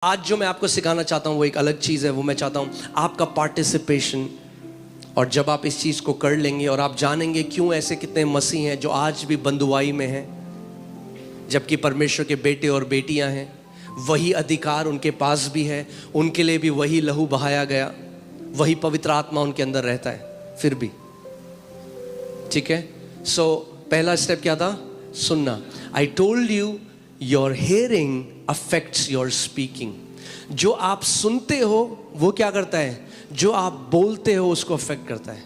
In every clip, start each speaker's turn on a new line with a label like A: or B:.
A: आज जो मैं आपको सिखाना चाहता हूँ वो एक अलग चीज़ है। वो मैं चाहता हूँ आपका पार्टिसिपेशन। और जब आप इस चीज़ को कर लेंगे और आप जानेंगे क्यों ऐसे कितने मसीह हैं जो आज भी बंधुआई में हैं, जबकि परमेश्वर के बेटे और बेटियां हैं, वही अधिकार उनके पास भी है, उनके लिए भी वही लहू बहाया गया, वही पवित्र आत्मा उनके अंदर रहता है फिर भी। ठीक है। सो पहला स्टेप क्या था? सुनना। I told you your hearing affects your speaking. जो आप सुनते हो वो क्या करता है? जो आप बोलते हो उसको अफेक्ट करता है।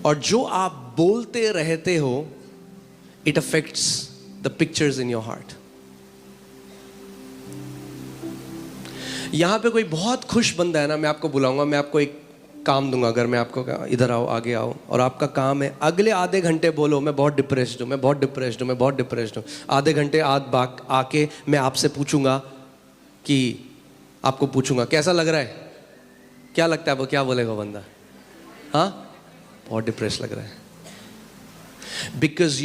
A: और जो आप बोलते रहते हो it affects the pictures in your heart. यहां पे कोई बहुत खुश बंदा है ना, मैं आपको बुलाऊंगा, मैं आपको एक काम दूंगा। अगर मैं आपको इधर आओ, आगे आओ, और आपका काम है अगले आधे घंटे बोलो मैं बहुत डिप्रेस्ड हूँ, मैं बहुत डिप्रेस्ड हूँ, मैं बहुत डिप्रेस्ड हूँ। आधे घंटे आके मैं आपसे पूछूंगा कि आपको पूछूंगा कैसा लग रहा है, क्या लगता है? वो क्या बोलेगा बंदा? हाँ, बहुत डिप्रेस लग रहा है। Because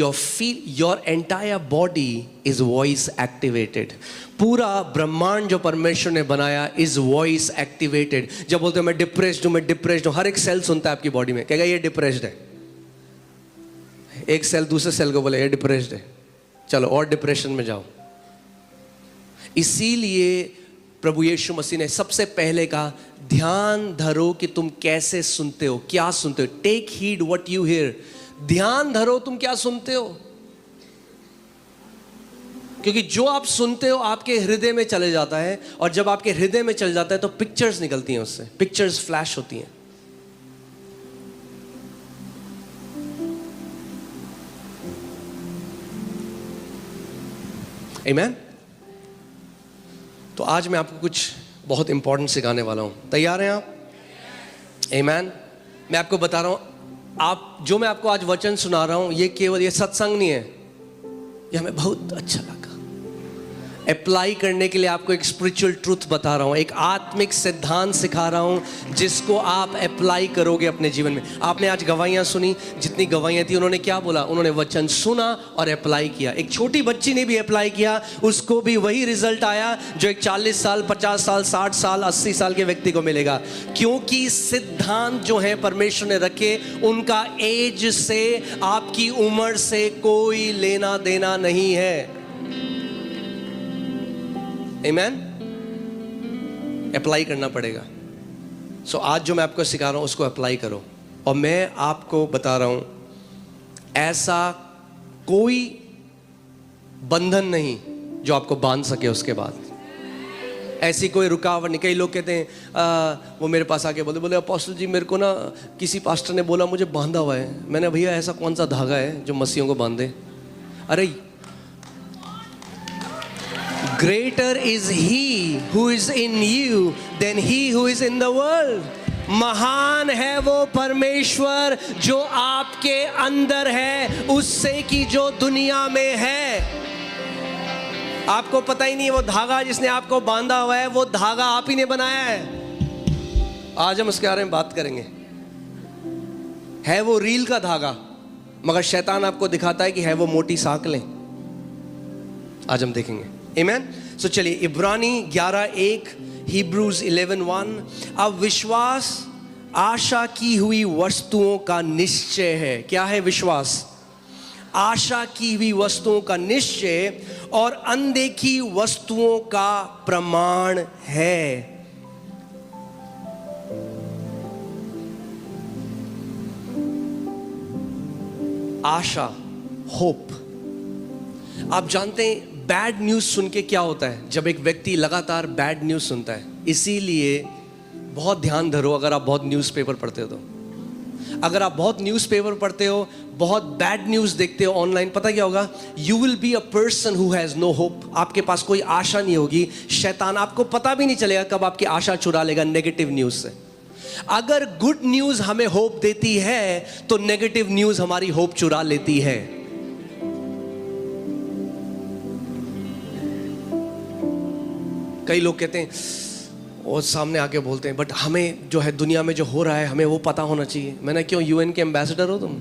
A: your entire body is voice activated. पूरा ब्रह्मांड जो परमेश्वर ने बनाया इज वॉइस एक्टिवेटेड। जब बोलते हो मैं डिप्रेस्ड हूं, मैं डिप्रेस्ड हूं, हर एक सेल सुनता है आपकी बॉडी में, कहेगा ये डिप्रेस्ड है। एक सेल दूसरे सेल को बोले ये डिप्रेस्ड है, चलो और डिप्रेशन में जाओ। इसीलिए प्रभु यीशु मसीह ने सबसे पहले कहा ध्यान धरो कि तुम कैसे सुनते हो, क्या सुनते हो। Take heed what you hear. ध्यान धरो तुम क्या सुनते हो, क्योंकि जो आप सुनते हो आपके हृदय में चले जाता है, और जब आपके हृदय में चल जाता है तो पिक्चर्स निकलती हैं, उससे पिक्चर्स फ्लैश होती हैं। आमीन। तो आज मैं आपको कुछ बहुत इंपॉर्टेंट सिखाने वाला हूं। तैयार हैं आप? आमीन। मैं आपको बता रहा हूं, आप जो मैं आपको आज वचन सुना रहा हूं ये केवल ये सत्संग नहीं है, ये हमें बहुत अच्छा लगा। अप्लाई करने के लिए आपको एक स्पिरिचुअल ट्रूथ बता रहा हूं, एक आत्मिक सिद्धांत सिखा रहा हूं जिसको आप अप्लाई करोगे अपने जीवन में। आपने आज गवाहियां सुनी, जितनी गवाहियां थी उन्होंने क्या बोला? उन्होंने वचन सुना और अप्लाई किया। एक छोटी बच्ची ने भी अप्लाई किया, उसको भी वही रिजल्ट आया जो एक 40 साल 50 साल 60 साल 80 साल के व्यक्ति को मिलेगा। क्योंकि सिद्धांत जो है परमेश्वर ने रखे, उनका एज से, आपकी उम्र से कोई लेना देना नहीं है। आमीन। अप्लाई करना पड़ेगा। सो आज जो मैं आपको सिखा रहा हूं उसको अप्लाई करो। और मैं आपको बता रहा हूं ऐसा कोई बंधन नहीं जो आपको बांध सके उसके बाद। ऐसी कोई रुकावट नहीं। कई लोग कहते हैं वो मेरे पास आके बोले अपोस्टल जी मेरे को ना किसी पास्टर ने बोला मुझे बांधा हुआ है। मैंने भैया ऐसा कौन सा धागा है जो मसीहों को बांधे? अरे Greater is he who is in you than he who is in the world. महान है वो परमेश्वर जो आपके अंदर है उससे कि जो दुनिया में है। आपको पता ही नहीं, वो धागा जिसने आपको बांधा हुआ है वो धागा आप ही ने बनाया है। आज हम उसके बारे में बात करेंगे। है वो रील का धागा, मगर शैतान आपको दिखाता है कि है वो मोटी सांकलें। आज हम देखेंगे। आमीन। सो चलिए इब्रानी 11:1, हिब्रूज 11:1। अब विश्वास आशा की हुई वस्तुओं का निश्चय है। क्या है विश्वास? आशा की हुई वस्तुओं का निश्चय और अनदेखी वस्तुओं का प्रमाण है। आशा, होप। आप जानते हैं बैड न्यूज़ सुन के क्या होता है? जब एक व्यक्ति लगातार बैड न्यूज़ सुनता है, इसीलिए बहुत ध्यान धरो। अगर आप बहुत न्यूज़पेपर पढ़ते हो तो, अगर आप बहुत न्यूज़पेपर पढ़ते हो, बहुत बैड न्यूज़ देखते हो ऑनलाइन, पता क्या होगा? You will be a person who has no hope. आपके पास कोई आशा नहीं होगी। शैतान आपको पता भी नहीं चलेगा कब आपकी आशा चुरा लेगा नेगेटिव न्यूज़ से। अगर गुड न्यूज़ हमें होप देती है तो नेगेटिव न्यूज़ हमारी होप चुरा लेती है। कई लोग कहते हैं और सामने आके बोलते हैं बट हमें जो है दुनिया में जो हो रहा है हमें वो पता होना चाहिए। मैंने क्यों? यूएन के एम्बेसडर हो तुम।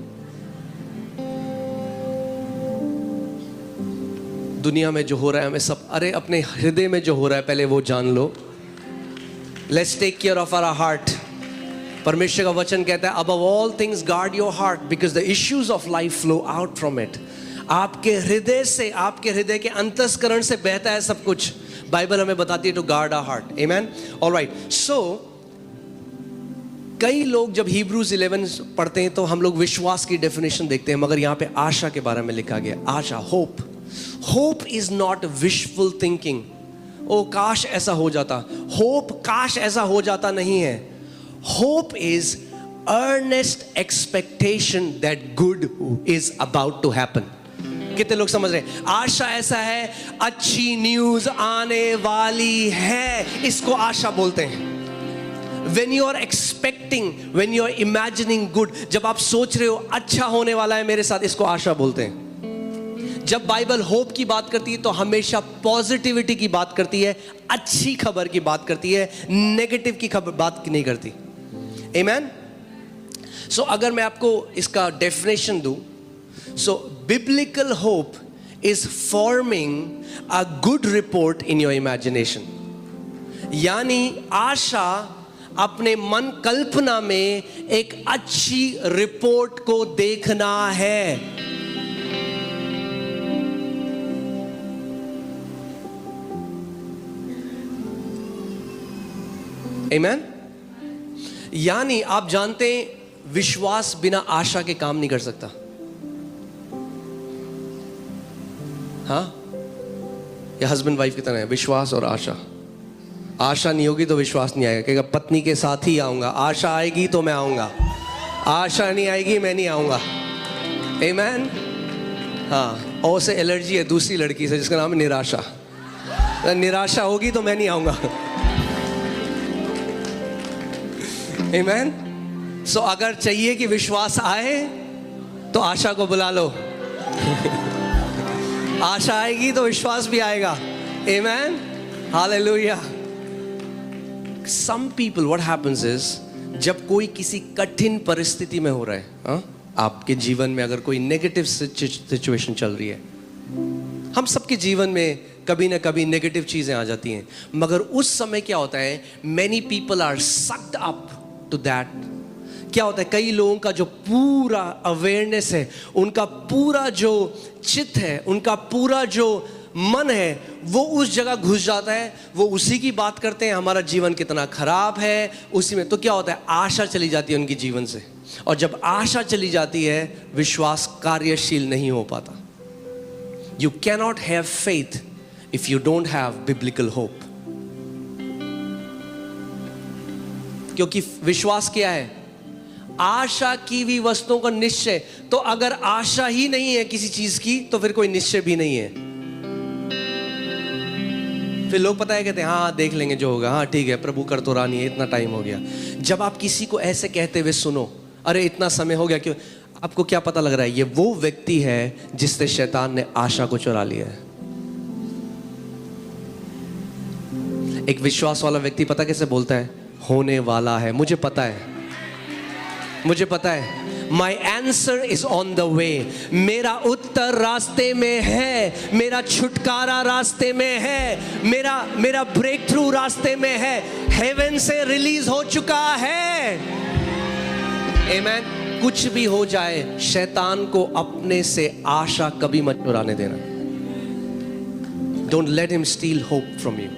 A: दुनिया में जो हो रहा है हमें सब, अरे अपने हृदय में जो हो रहा है पहले वो जान लो. Let's take care of our heart. परमेश्वर का वचन कहता है above all things guard your heart because the issues of life flow out from it. आपके हृदय से, आपके हृदय के अंतस्करण से बहता है सब कुछ. बाइबल हमें बताती है to guard our heart. Amen. Alright. So कई लोग जब हिब्रूज 11 पढ़ते हैं तो हम लोग विश्वास की डेफिनेशन देखते हैं, मगर यहाँ पे आशा के बारे में लिखा गया. आशा, hope. Hope is not wishful thinking. ओ काश ऐसा हो जाता. होप काश ऐसा हो जाता नहीं है. Hope is earnest expectation that good is about to happen. कितने लोग समझ रहे हैं? आशा ऐसा है, अच्छी न्यूज आने वाली है, इसको आशा बोलते हैं. When you are expecting, when you are imagining good, जब आप सोच रहे हो अच्छा होने वाला है मेरे साथ, इसको आशा बोलते हैं. जब बाइबल होप की बात करती है तो हमेशा पॉजिटिविटी की बात करती है, अच्छी खबर की बात करती है, नेगेटिव की खबर बात नहीं करती. आमेन. सो अगर मैं आपको इसका डेफिनेशन दूं, so biblical hope is forming a good report in your imagination. यानी आशा अपने मन कल्पना में एक अच्छी रिपोर्ट को देखना है. आमेन. यानी आप जानते हैं विश्वास बिना आशा के काम नहीं कर सकता. हाँ, ये हस्बैंड वाइफ की तरह है, विश्वास और आशा. आशा नहीं होगी तो विश्वास नहीं आएगा. कहेगा पत्नी के साथ ही आऊंगा, आशा आएगी तो मैं आऊंगा, आशा नहीं आएगी मैं नहीं आऊंगा. आमेन. हाँ, और से एलर्जी है दूसरी लड़की से जिसका नाम है निराशा. निराशा होगी तो मैं नहीं आऊंगा. आमेन. सो अगर चाहिए कि विश्वास आए तो आशा को बुला लो. आशा आएगी तो विश्वास भी आएगा. आमेन. Hallelujah. Some people, what happens is, जब कोई किसी कठिन परिस्थिति में हो रहा है, आपके जीवन में अगर कोई नेगेटिव सिचुएशन चल रही है, हम सबके जीवन में कभी ना कभी नेगेटिव चीजें आ जाती हैं, मगर उस समय क्या होता है, many people are sucked up to that. क्या होता है, कई लोगों का जो पूरा अवेयरनेस है, उनका पूरा जो चित्त है, उनका पूरा जो मन है, वो उस जगह घुस जाता है. वो उसी की बात करते हैं, हमारा जीवन कितना खराब है, उसी में. तो क्या होता है, आशा चली जाती है उनके जीवन से. और जब आशा चली जाती है, विश्वास कार्यशील नहीं हो पाता. You cannot have faith if you don't have biblical hope. क्योंकि विश्वास क्या है, आशा की हुई वस्तुओं का निश्चय. तो अगर आशा ही नहीं है किसी चीज की, तो फिर कोई निश्चय भी नहीं है. फिर लोग पता है कहते हैं हाँ देख लेंगे जो होगा, हाँ ठीक है प्रभु कर तो रानी है, इतना टाइम हो गया. जब आप किसी को ऐसे कहते हुए सुनो, अरे इतना समय हो गया, क्यों, आपको क्या पता लग रहा है, ये वो व्यक्ति है जिससे शैतान ने आशा को चुरा लिया है. एक विश्वास वाला व्यक्ति पता कैसे बोलता है, होने वाला है, मुझे पता है, मुझे पता है, My answer is on the way. मेरा उत्तर रास्ते में है, मेरा छुटकारा रास्ते में है, मेरा ब्रेक थ्रू रास्ते में है, हेवन से रिलीज हो चुका है. आमेन. कुछ भी हो जाए, शैतान को अपने से आशा कभी मत चुराने देना. Don't let him steal hope from you.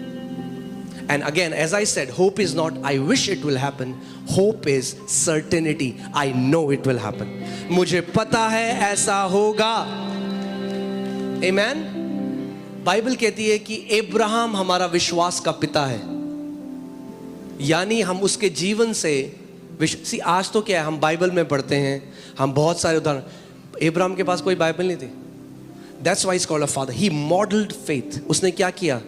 A: And again, as I said, hope is not I wish it will happen. Hope is certainty. I know it will happen. मुझे पता है ऐसा होगा. Amen. बाइबल कहती है कि अब्राहम हमारा विश्वास का पिता है. यानी हम उसके जीवन से आज तो क्या है, हम बाइबल में पढ़ते हैं, हम बहुत सारे उदाहरण. अब्राहम के पास कोई बाइबल नहीं थी. That's why he's called a father. He modeled faith. उसने क्या किया,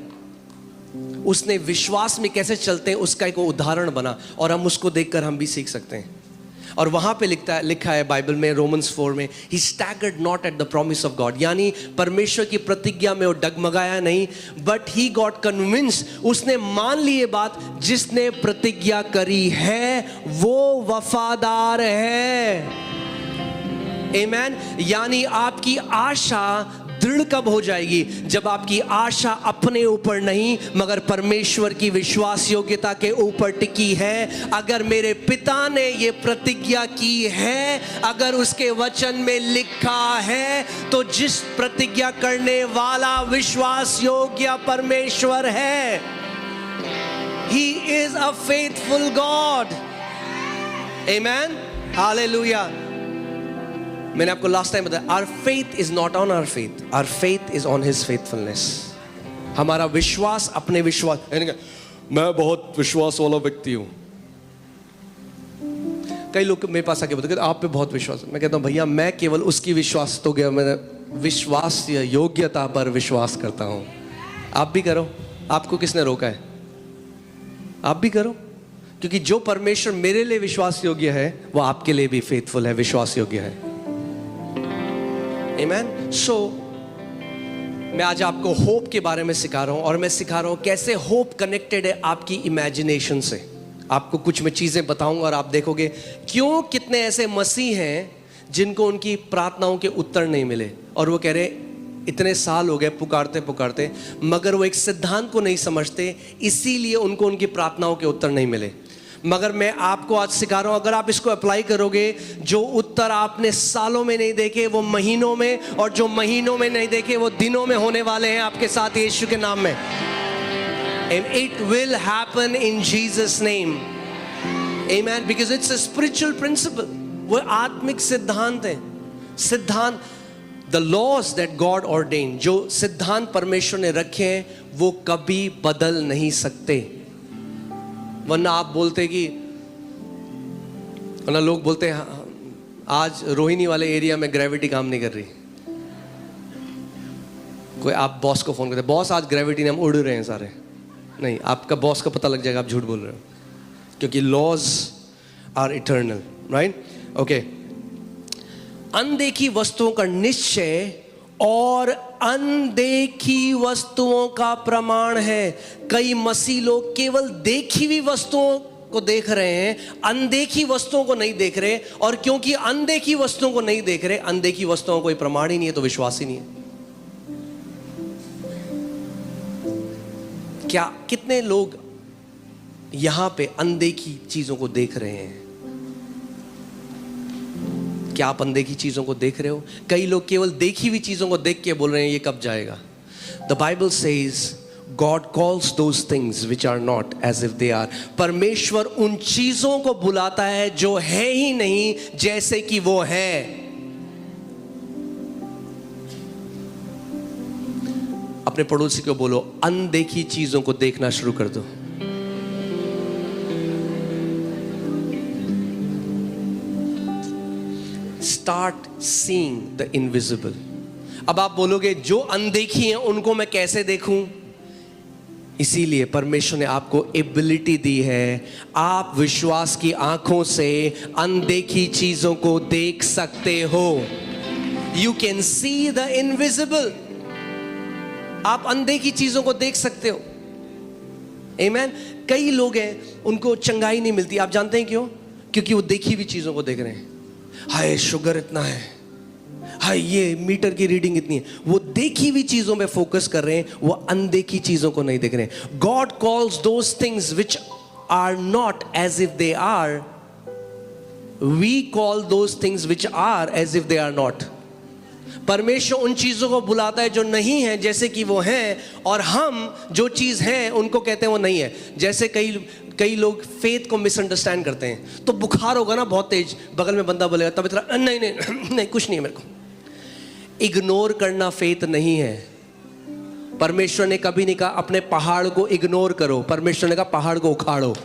A: उसने विश्वास में कैसे चलते हैं उसका एक उदाहरण बना, और हम उसको देखकर हम भी सीख सकते हैं. और वहां पे लिखा है बाइबल में, रोमन्स 4 में, he staggered not at the promise of God. यानी परमेश्वर की प्रतिज्ञा में वो डगमगाया नहीं, but he got convinced. उसने मान ली ये बात, जिसने प्रतिज्ञा करी है वो वफादार है. Amen. यानी आपकी आशा दृढ़ कब हो जाएगी? जब आपकी आशा अपने ऊपर नहीं मगर परमेश्वर की विश्वास योग्यता के ऊपर टिकी है। अगर मेरे पिता ने ये प्रतिज्ञा की है, अगर उसके वचन में लिखा है, तो जिस प्रतिज्ञा करने वाला विश्वास योग्य परमेश्वर है, He is a faithful God. Amen. Hallelujah. मैंने आपको लास्ट टाइम बताया, our faith is not on our faith, our faith is on His faithfulness. हमारा विश्वास अपने विश्वास, मैं बहुत विश्वास वाला व्यक्ति हूं। कई लोग मेरे पास आके बोलते हैं आप पे बहुत विश्वास है। मैं कहता हूं भैया मैं केवल उसकी विश्वास तो गया, मैं विश्वास या योग्यता पर विश्वास करता हूं। आप भी करो, आपको किसने रोका है? आप भी करो, क्योंकि जो परमेश्वर मेरे लिए विश्वास योग्य है वो आपके लिए भी फेथफुल है, विश्वास योग्य है। आमेन। सो मैं आज आपको होप के बारे में सिखा रहा हूं, और मैं सिखा रहा हूं कैसे होप कनेक्टेड है आपकी इमेजिनेशन से। आपको कुछ मैं चीजें बताऊंगा और आप देखोगे क्यों कितने ऐसे मसीह हैं जिनको उनकी प्रार्थनाओं के उत्तर नहीं मिले, और वो कह रहे इतने साल हो गए पुकारते पुकारते, मगर वो एक सिद्धांत को नहीं समझते, इसीलिए उनको उनकी प्रार्थनाओं के उत्तर नहीं मिले। मगर मैं आपको आज सिखा रहा हूं, अगर आप इसको अप्लाई करोगे, जो उत्तर आपने सालों में नहीं देखे वो महीनों में, और जो महीनों में नहीं देखे वो दिनों में होने वाले हैं आपके साथ यीशु के नाम में। And it will happen in Jesus' name. Amen. Because it's a spiritual principle. वो आत्मिक सिद्धांत है। सिद्धांत, the laws that God ordained, जो सिद्धांत परमेश्वर ने रखे हैं वो कभी बदल नहीं सकते। वरना आप बोलते कि, वरना लोग बोलते हैं आज रोहिणी वाले एरिया में ग्रेविटी काम नहीं कर रही। कोई आप बॉस को फोन करते, बॉस आज ग्रेविटी ने हम उड़ रहे हैं सारे। नहीं, आपका बॉस का पता लग जाएगा आप झूठ बोल रहे हो, क्योंकि laws are eternal, right? Okay. अनदेखी वस्तुओं का निश्चय और अनदेखी वस्तुओं का प्रमाण है। कई मसीह लोग केवल देखी हुई वस्तुओं को देख रहे हैं, अनदेखी वस्तुओं को नहीं देख रहे, और क्योंकि अनदेखी वस्तुओं को नहीं देख रहे, अनदेखी वस्तुओं को कोई प्रमाण ही नहीं है, तो विश्वास ही नहीं है। क्या कितने लोग यहां पे अनदेखी चीजों को देख रहे हैं? क्या आप अनदेखी चीजों को देख रहे हो? कई लोग केवल देखी हुई चीजों को देख के बोल रहे हैं ये कब जाएगा। The Bible says God calls those things which are not as if they are. परमेश्वर उन चीजों को बुलाता है जो है ही नहीं जैसे कि वो है। अपने पड़ोसी को बोलो अनदेखी चीजों को देखना शुरू कर दो। Start seeing the invisible. अब आप बोलोगे जो अनदेखी हैं उनको मैं कैसे देखूं? इसीलिए परमेश्वर ने आपको एबिलिटी दी है, आप विश्वास की आंखों से अनदेखी चीजों को देख सकते हो। You can see the invisible. आप अनदेखी चीजों को देख सकते हो। Amen. कई लोग हैं उनको चंगाई नहीं मिलती, आप जानते हैं क्यों? क्योंकि वो देखी हुई चीजों को देख रहे हैं। हाय शुगर इतना है, हाय ये मीटर की रीडिंग इतनी है। वो देखी हुई चीजों में फोकस कर रहे हैं, वो अनदेखी चीजों को नहीं देख रहे हैं। God calls those things which are not as if they are, we call those things which are as if they are not. परमेश्वर उन चीजों को बुलाता है जो नहीं है जैसे कि वो हैं, और हम जो चीज है उनको कहते हैं वो नहीं है। जैसे कई लोग फेथ को मिसअंडरस्टैंड करते हैं। तो बुखार होगा ना बहुत तेज, बगल में बंदा बोलेगा तब इतना नहीं नहीं नहीं कुछ नहीं है मेरे को। इग्नोर करना फेथ नहीं है। परमेश्वर ने कभी नहीं कहा अपने पहाड़ को इग्नोर करो, परमेश्वर ने कहा पहाड़ को उखाड़ो।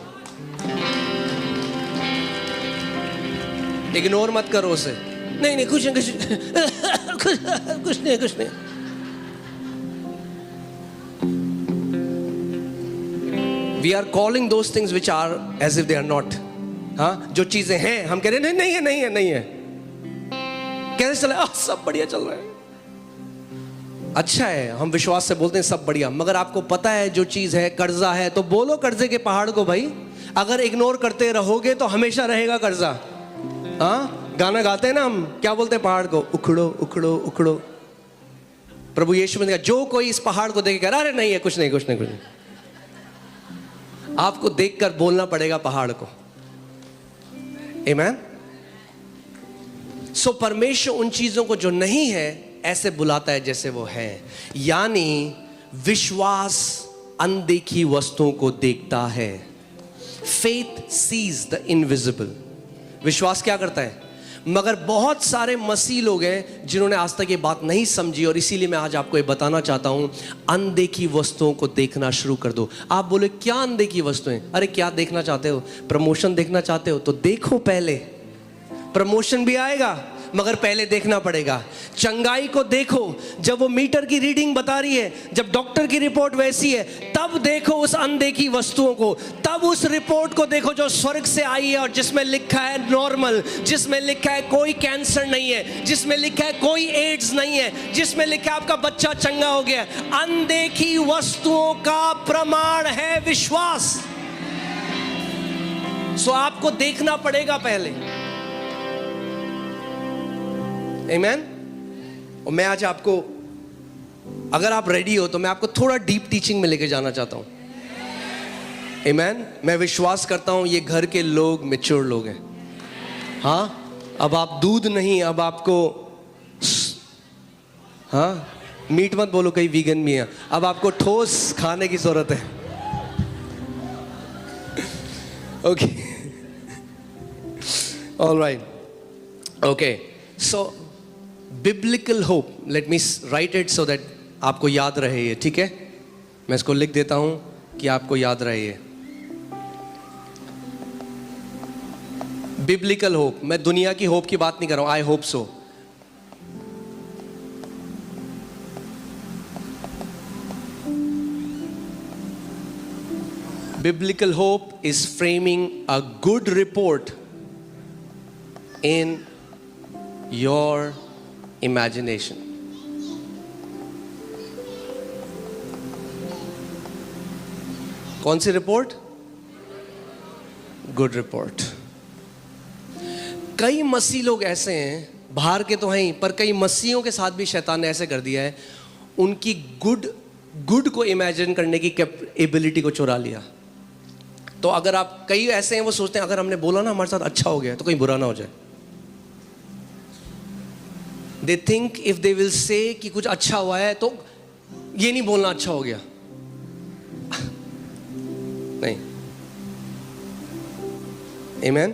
A: इग्नोर मत करो उसे, नहीं नहीं कुछ नहीं। We are calling those things which are as if they are not. हाँ, जो चीजें हैं हम कह रहे हैं नहीं है। कैसे चल रहा है? सब बढ़िया चल रहा है। अच्छा है, हम विश्वास से बोलते हैं सब बढ़िया, मगर आपको पता है जो चीज है कर्जा है, तो बोलो कर्जे के पहाड़ को भाई। अगर इग्नोर करते रहोगे तो हमेशा रहेगा कर्जा। हाँ, गाना गाते हैं ना हम, क्या बोलते हैं पहाड़ को? उखड़ो उखड़ो उखड़ो। प्रभु यीशु ने कहा जो कोई इस पहाड़ को देख कर अरे नहीं है कुछ नहीं कुछ नहीं कुछ नहीं, आपको देखकर बोलना पड़ेगा पहाड़ को। आमीन। सो परमेश्वर उन चीजों को जो नहीं है ऐसे बुलाता है जैसे वो है। यानी विश्वास अनदेखी वस्तुओं को देखता है। Faith sees the invisible. विश्वास क्या करता है? मगर बहुत सारे मसीह लोग हैं जिन्होंने आज तक ये बात नहीं समझी, और इसीलिए मैं आज आपको ये बताना चाहता हूं, अनदेखी वस्तुओं को देखना शुरू कर दो। आप बोले क्या अनदेखी वस्तुएं? अरे क्या देखना चाहते हो? प्रमोशन देखना चाहते हो तो देखो, पहले प्रमोशन भी आएगा मगर पहले देखना पड़ेगा। चंगाई को देखो, जब वो मीटर की रीडिंग बता रही है, जब डॉक्टर की रिपोर्ट वैसी है, तब देखो उस अनदेखी वस्तुओं को। तब उस रिपोर्ट को देखो जो स्वर्ग से आई है और जिसमें लिखा है नॉर्मल, जिसमें लिखा है कोई कैंसर नहीं है, जिसमें लिखा है कोई एड्स नहीं है, जिसमें लिखा है आपका बच्चा चंगा हो गया। अनदेखी वस्तुओं का प्रमाण है विश्वास। सो आपको देखना पड़ेगा पहले। आमीन। और मैं आज आपको, अगर आप रेडी हो तो मैं आपको थोड़ा डीप टीचिंग में लेके जाना चाहता हूं। आमीन। मैं विश्वास करता हूं ये घर के लोग मैच्योर लोग हैं। हाँ, अब आप दूध नहीं, अब आपको, हाँ मीट मत बोलो, कहीं वीगन भी है, अब आपको ठोस खाने की जरूरत है। Okay, alright, okay. So biblical hope, let me right it so that आपको याद रहे ये, ठीक है? मैं इसको लिख देता हूं कि आपको याद रहे ये। Biblical hope. मैं दुनिया की होप की बात नहीं कर रहा हूं, I hope so. Biblical hope is framing a good report in your imagination. कौन सी रिपोर्ट? Good report. कई मसीह लोग ऐसे हैं, बाहर के तो हैं ही, पर कई मसीहों के साथ भी शैतान ने ऐसे कर दिया है, उनकी गुड को इमेजिन करने की एबिलिटी को चुरा लिया। तो अगर आप, कई ऐसे हैं वो सोचते हैं अगर हमने बोला ना हमारे साथ अच्छा हो गया तो कहीं बुरा ना हो जाए। They think if they will say कि कुछ अच्छा हुआ है तो ये नहीं बोलना अच्छा हो गया। नहीं, Amen।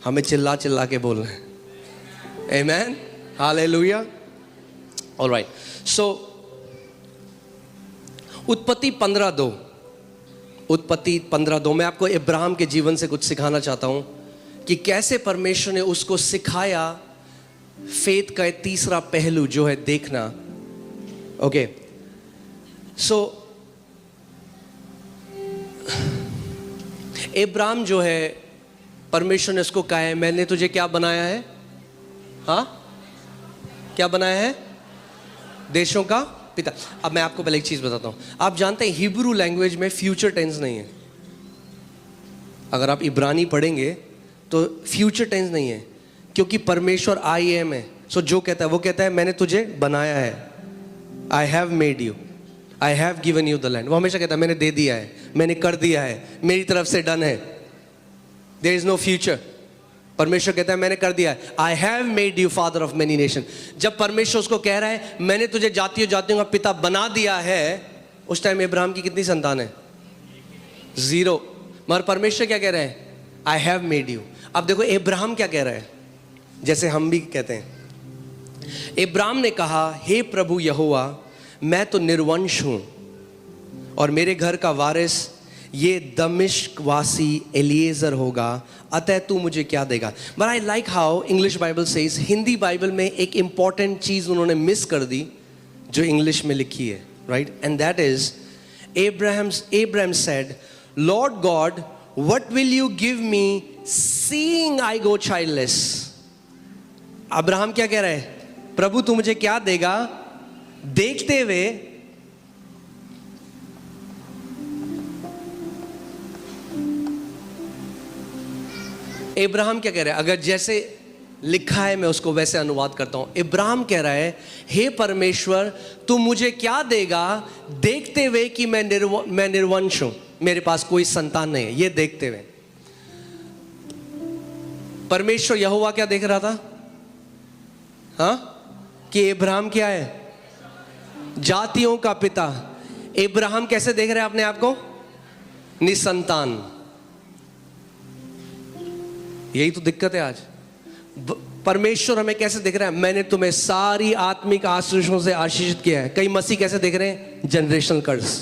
A: हमें चिल्ला चिल्ला के बोलना है। Amen, Hallelujah। All right, so उत्पत्ति 15:2, उत्पत्ति 15:2 में आपको इब्राहिम के जीवन से कुछ सिखाना चाहता हूं कि कैसे परमेश्वर ने उसको सिखाया फेथ का तीसरा पहलू जो है देखना। ओके, सो इब्राहिम जो है, परमेश्वर ने उसको कहा है मैंने तुझे क्या बनाया है? हाँ, क्या बनाया है? देशों का पिता। अब मैं आपको पहले एक चीज बताता हूं। आप जानते हैं हिब्रू लैंग्वेज में फ्यूचर टेंस नहीं है। अगर आप इब्रानी पढ़ेंगे तो फ्यूचर टेंस नहीं है, क्योंकि परमेश्वर आई एम है। सो जो कहता है वो कहता है मैंने तुझे बनाया है, I have made you, I have given you the land. वो हमेशा कहता है मैंने दे दिया है, मैंने कर दिया है, मेरी तरफ से डन है, देयर इज नो फ्यूचर। परमेश्वर कहता है मैंने कर दिया है, I have made you father of many nation. जब परमेश्वर उसको कह रहा है मैंने तुझे जातियों जातियों का पिता बना दिया है, उस टाइम इब्राहिम की कितनी संतान है? 0। मगर परमेश्वर क्या कह रहे हैं? I have made you. अब देखो इब्राहिम क्या कह रहा है, जैसे हम भी कहते हैं। इब्राहिम ने कहा हे प्रभु यहोवा, मैं तो निर्वंश हूं और मेरे घर का वारिस ये दमिश्क वासी एलिएजर होगा, अतः तू मुझे क्या देगा? But I like how English Bible says, Hindi Bible में एक इंपॉर्टेंट चीज उन्होंने मिस कर दी जो इंग्लिश में लिखी है, right? And that is Abraham said, Lord God, what will you give me seeing I go childless? Abraham क्या कह रहा है? प्रभु तू मुझे क्या देगा देखते हुए इब्राहिम क्या कह रहा है? अगर जैसे लिखा है, मैं उसको वैसे अनुवाद करता हूं। इब्राहिम कह रहा है, हे परमेश्वर तू मुझे क्या देगा देखते हुए कि मैं निर्वंश हूं, मेरे पास कोई संतान नहीं है। ये देखते हुए परमेश्वर यहोवा क्या देख रहा था? हाँ, कि इब्राहिम क्या है? जातियों का पिता। इब्राहिम कैसे देख रहे हैं अपने आप को? निसंतान। यही तो दिक्कत है आज। परमेश्वर हमें कैसे देख रहा है? मैंने तुम्हें सारी आत्मिक आशीषों से आशीषित किया है। कई मसीह कैसे देख रहे हैं? जनरेशनल कर्स।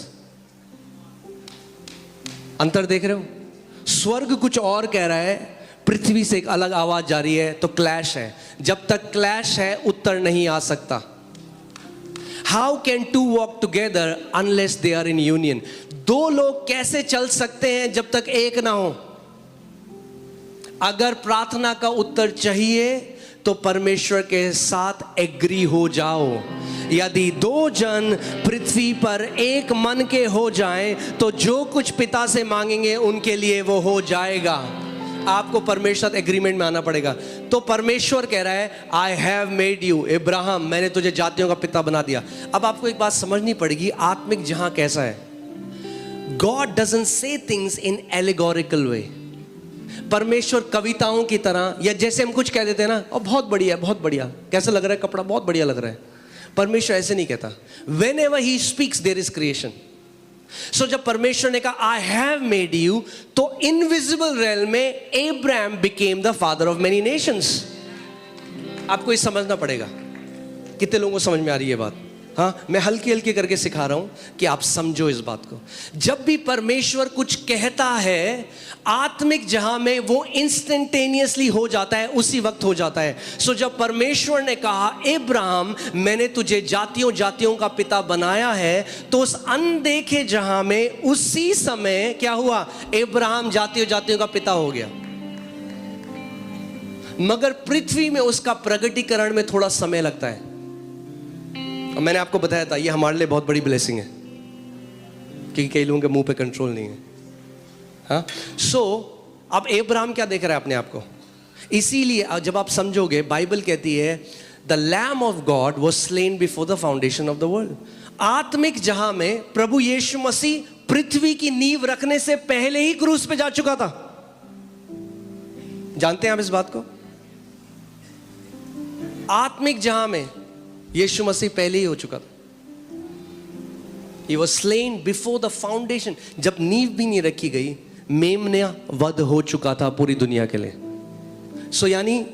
A: अंतर देख रहे हो? स्वर्ग कुछ और कह रहा है, पृथ्वी से एक अलग आवाज जा रही है, तो क्लैश है। जब तक क्लैश है उत्तर नहीं आ सकता। How can two walk together unless they are in union? दो लोग कैसे चल सकते हैं जब तक एक ना हो? अगर प्रार्थना का उत्तर चाहिए तो परमेश्वर के साथ एग्री हो जाओ। यदि दो जन पृथ्वी पर एक मन के हो जाएं तो जो कुछ पिता से मांगेंगे उनके लिए वो हो जाएगा। आपको परमेश्वर एग्रीमेंट में आना पड़ेगा। तो परमेश्वर कह रहा है, I have made you Ibrahim, मैंने तुझे जातियों का पिता बना दिया। अब आपको एक बात समझनी पड़ेगी, आत्मिक जहां कैसा है। God doesn't say things in allegorical way. परमेश्वर कविताओं की तरह, या जैसे हम कुछ कह देते हैं ना, और बहुत बढ़िया, बहुत बढ़िया, कैसा लग रहा है कपड़ा, बहुत बढ़िया लग रहा है। परमेश्वर ऐसे नहीं कहता। Whenever he speaks there is creation. So जब परमेश्वर ने कहा I have made you, तो इनविजिबल रेल में Abraham became the father of many nations. आपको ये समझना पड़ेगा। कितने लोगों को समझ में आ रही है बात? हाँ, मैं हल्की हल्की करके सिखा रहा हूं कि आप समझो इस बात को। जब भी परमेश्वर कुछ कहता है आत्मिक जहां में, वो इंस्टेंटेनियसली हो जाता है, उसी वक्त हो जाता है। सो जब परमेश्वर ने कहा इब्राहिम मैंने तुझे जातियों जातियों का पिता बनाया है, तो उस अनदेखे जहां में उसी समय क्या हुआ? इब्राहिम जातियों जातियों का पिता हो गया। मगर पृथ्वी में उसका प्रगटीकरण में थोड़ा समय लगता है। और मैंने आपको बताया था ये हमारे लिए बहुत बड़ी ब्लेसिंग है, क्योंकि कई लोगों के मुंह पे कंट्रोल नहीं है। हाँ, सो अब इब्राहिम क्या देख रहा है अपने आप को? इसीलिए जब आप समझोगे, बाइबल कहती है the lamb of God was slain before the foundation of the world. आत्मिक जहां में प्रभु यीशु मसीह पृथ्वी की नींव रखने से पहले ही क्रूस पे जा चुका था। जानते हैं आप इस बात को? आत्मिक जहां में यीशु मसीह पहले ही हो चुका था। He was slain before the foundation. जब नींव भी नहीं रखी गई, मेमना वध हो चुका था पूरी दुनिया के लिए। सो यानी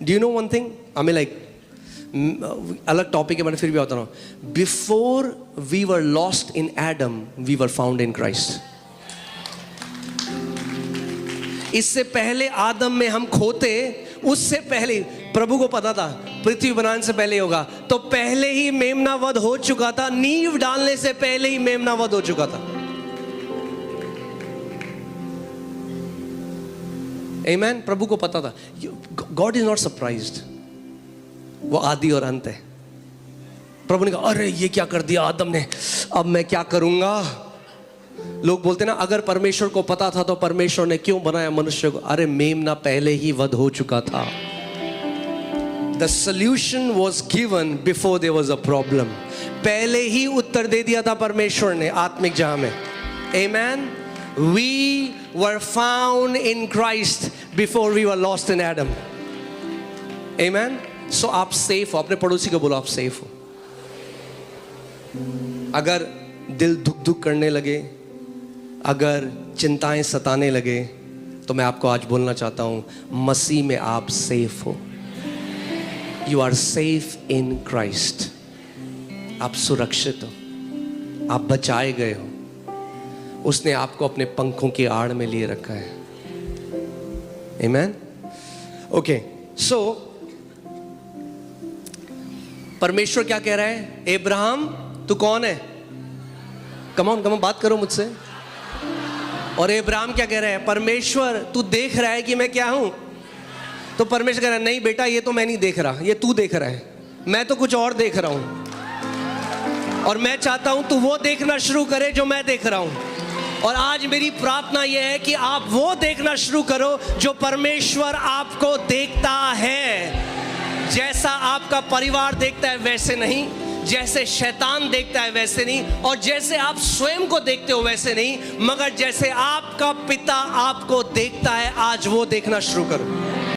A: do you know one thing? हमें अलग टॉपिक है, मैंने फिर भी बता रहा हूं। Before we were lost in Adam, we were found in Christ. इससे पहले आदम में हम खोते, उससे पहले प्रभु को पता था पृथ्वी बनाने से पहले होगा, तो पहले ही मेमना वध हो चुका था। नींव डालने से पहले ही मेमना वध हो चुका था। आमेन। प्रभु को पता था। गॉड इज नॉट सरप्राइज्ड, वो आदि और अंत है। प्रभु ने कहा अरे ये क्या कर दिया आदम ने, अब मैं क्या करूंगा? लोग बोलते ना अगर परमेश्वर को पता था तो परमेश्वर ने क्यों बनाया मनुष्य को? अरे मेमना पहले ही वध हो चुका था। The solution was given before there was a problem. पहले ही उत्तर दे दिया था परमेश्वर ने आत्मिक जहां में। Amen. We were found in Christ before we were lost in Adam. Amen. So आप सेफ हो। अपने पड़ोसी को बोलो आप सेफ हो। अगर दिल धुक धुक करने लगे, अगर चिंताएं सताने लगे, तो मैं आपको आज बोलना चाहता हूं मसीह में आप सेफ हो। You are safe in Christ. आप सुरक्षित हो, आप बचाए गए हो। उसने आपको अपने पंखों की आड़ में लिए रखा है। Amen. Okay, so परमेश्वर क्या कह रहा है? इब्राहिम तू कौन है? कम ऑन बात करो मुझसे। और इब्राहिम क्या कह रहा है? परमेश्वर तू देख रहा है कि मैं क्या हूं? तो परमेश्वर कह रहा है नहीं बेटा, ये तो मैं नहीं देख रहा, ये तू देख रहा है, मैं तो कुछ और देख रहा हूं। और मैं चाहता हूं तू वो देखना शुरू करे जो मैं देख रहा हूं। और आज मेरी प्रार्थना यह है कि आप वो देखना शुरू करो जो परमेश्वर आपको देखता है। जैसा आपका परिवार देखता है वैसे नहीं, जैसे शैतान देखता है वैसे नहीं, और जैसे आप स्वयं को देखते हो वैसे नहीं, मगर जैसे आपका पिता आपको देखता है, आज वो देखना शुरू करो।